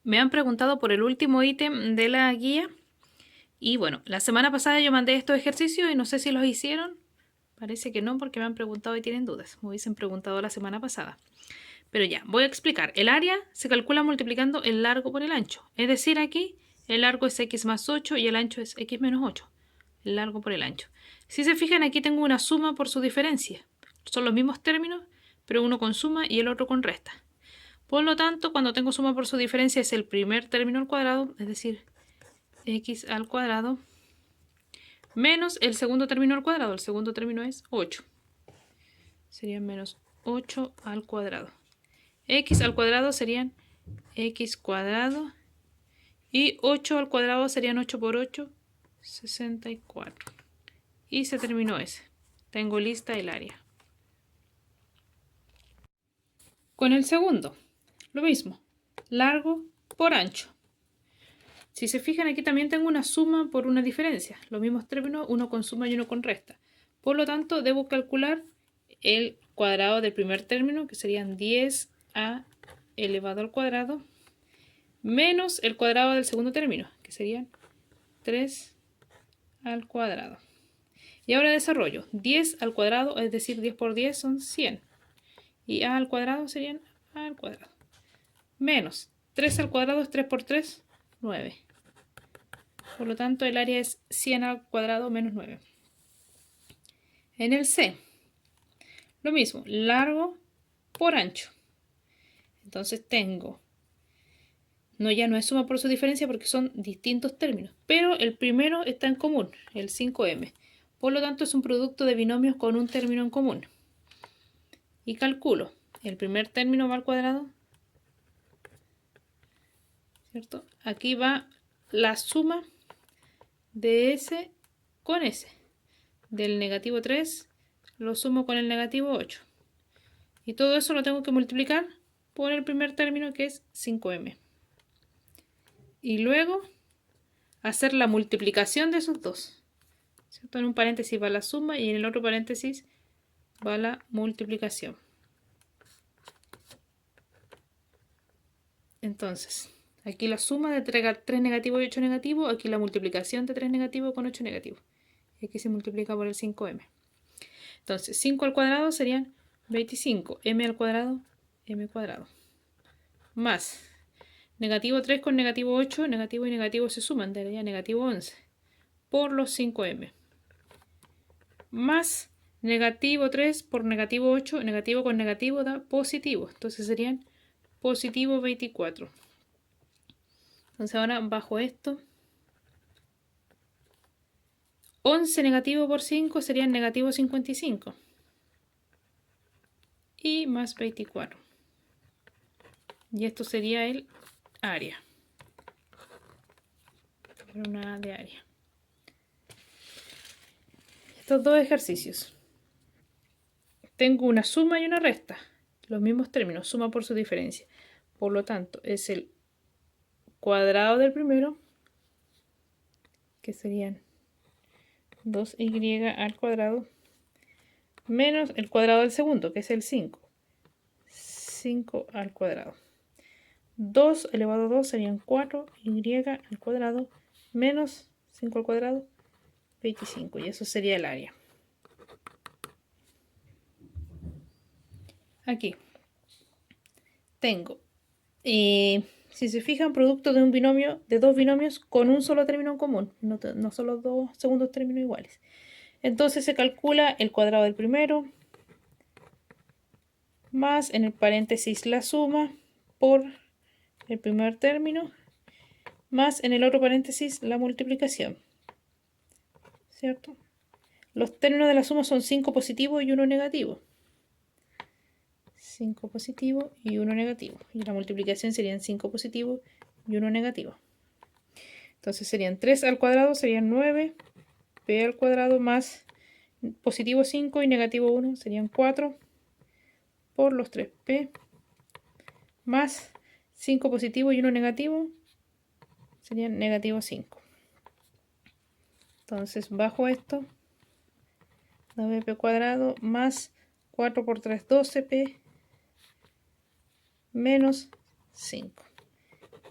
Me han preguntado por el último ítem de la guía. Y bueno, la semana pasada yo mandé estos ejercicios y no sé si los hicieron. Parece que no, porque me han preguntado y tienen dudas. Me hubiesen preguntado la semana pasada. Pero ya, voy a explicar. El área se calcula multiplicando el largo por el ancho. Es decir, aquí el largo es x más 8 y el ancho es x menos 8. El largo por el ancho. Si se fijan, aquí tengo una suma por su diferencia. Son los mismos términos, pero uno con suma y el otro con resta. Por lo tanto, cuando tengo suma por su diferencia es el primer término al cuadrado, es decir, x al cuadrado, menos el segundo término al cuadrado. El segundo término es 8. Sería menos 8 al cuadrado. X al cuadrado serían x cuadrado. Y 8 al cuadrado serían 8 por 8, 64. Y se terminó ese. Tengo lista el área. Con el segundo, lo mismo. Largo por ancho. Si se fijan, aquí también tengo una suma por una diferencia. Los mismos términos, uno con suma y uno con resta. Por lo tanto, debo calcular el cuadrado del primer término, que serían 10a elevado al cuadrado, menos el cuadrado del segundo término, que serían 3 al cuadrado. Y ahora desarrollo. 10 al cuadrado, es decir, 10 por 10 son 100. Y a al cuadrado serían a al cuadrado. Menos 3 al cuadrado es 3 por 3, 9. Por lo tanto, el área es 100 al cuadrado menos 9. En el C, lo mismo, largo por ancho. Entonces tengo, ya no es suma por su diferencia porque son distintos términos, pero el primero está en común, el 5m. Por lo tanto, es un producto de binomios con un término en común. Y calculo, el primer término va al cuadrado, ¿cierto? Aquí va la suma de S con S. Del negativo 3 lo sumo con el negativo 8. Y todo eso lo tengo que multiplicar por el primer término, que es 5m. Y luego hacer la multiplicación de esos dos. ¿Cierto? En un paréntesis va la suma y en el otro paréntesis va la multiplicación. Entonces, aquí la suma de 3 negativo y 8 negativo, aquí la multiplicación de 3 negativo con 8 negativo. Y aquí se multiplica por el 5m. Entonces, 5 al cuadrado serían 25. M al cuadrado, m cuadrado. Más negativo 3 con negativo 8, negativo y negativo se suman, daría negativo 11 por los 5m. Más negativo 3 por negativo 8, negativo con negativo da positivo. Entonces serían positivo 24. Entonces ahora bajo esto, 11 negativo por 5 serían negativo 55. Y más 24. Y esto sería el área. Una de área. Estos dos ejercicios. Tengo una suma y una resta. Los mismos términos, suma por su diferencia. Por lo tanto, es el cuadrado del primero, que serían 2y al cuadrado, menos el cuadrado del segundo, que es el 5. 5 al cuadrado. 2 elevado a 2 serían 4y al cuadrado, menos 5 al cuadrado, 25. Y eso sería el área. Aquí tengo, si se fijan, producto de un binomio, de dos binomios con un solo término en común, no son los dos segundos términos iguales. Entonces se calcula el cuadrado del primero, más en el paréntesis la suma por el primer término, más en el otro paréntesis la multiplicación, ¿cierto? Los términos de la suma son 5 positivo y 1 negativo. 5 positivo y 1 negativo. Y la multiplicación serían 5 positivo y 1 negativo. Entonces serían 3 al cuadrado, serían 9, p al cuadrado más positivo 5 y negativo 1 serían 4 por los 3p más 5 positivo y 1 negativo serían negativo 5. Entonces bajo esto, 9p cuadrado más 4 por 3, 12p menos 5.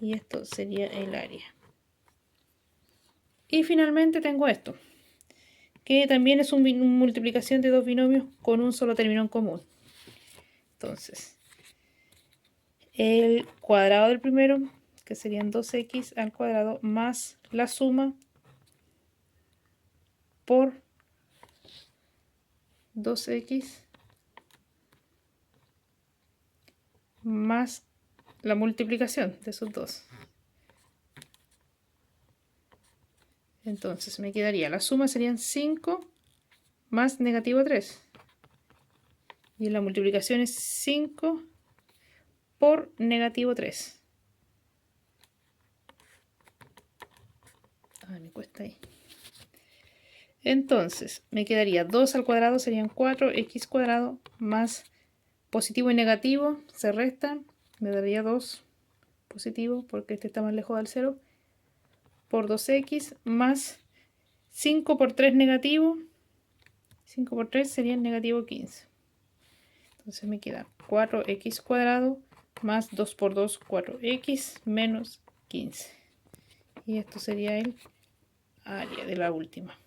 Y esto sería el área. Y finalmente tengo esto, que también es una multiplicación de dos binomios con un solo término en común. Entonces, el cuadrado del primero, que serían 2x al cuadrado, más la suma por 2x más la multiplicación de esos dos. Entonces me quedaría, la suma serían 5 más negativo 3. Y la multiplicación es 5 por negativo 3. Ay, me cuesta ahí. Entonces me quedaría 2 al cuadrado serían 4x cuadrado más positivo y negativo se restan. Me daría 2 positivo porque este está más lejos del 0. Por 2x más 5 por 3 negativo. 5 por 3 sería negativo 15. Entonces me queda 4x cuadrado más 2 por 2, 4x menos 15. Y esto sería el área de la última.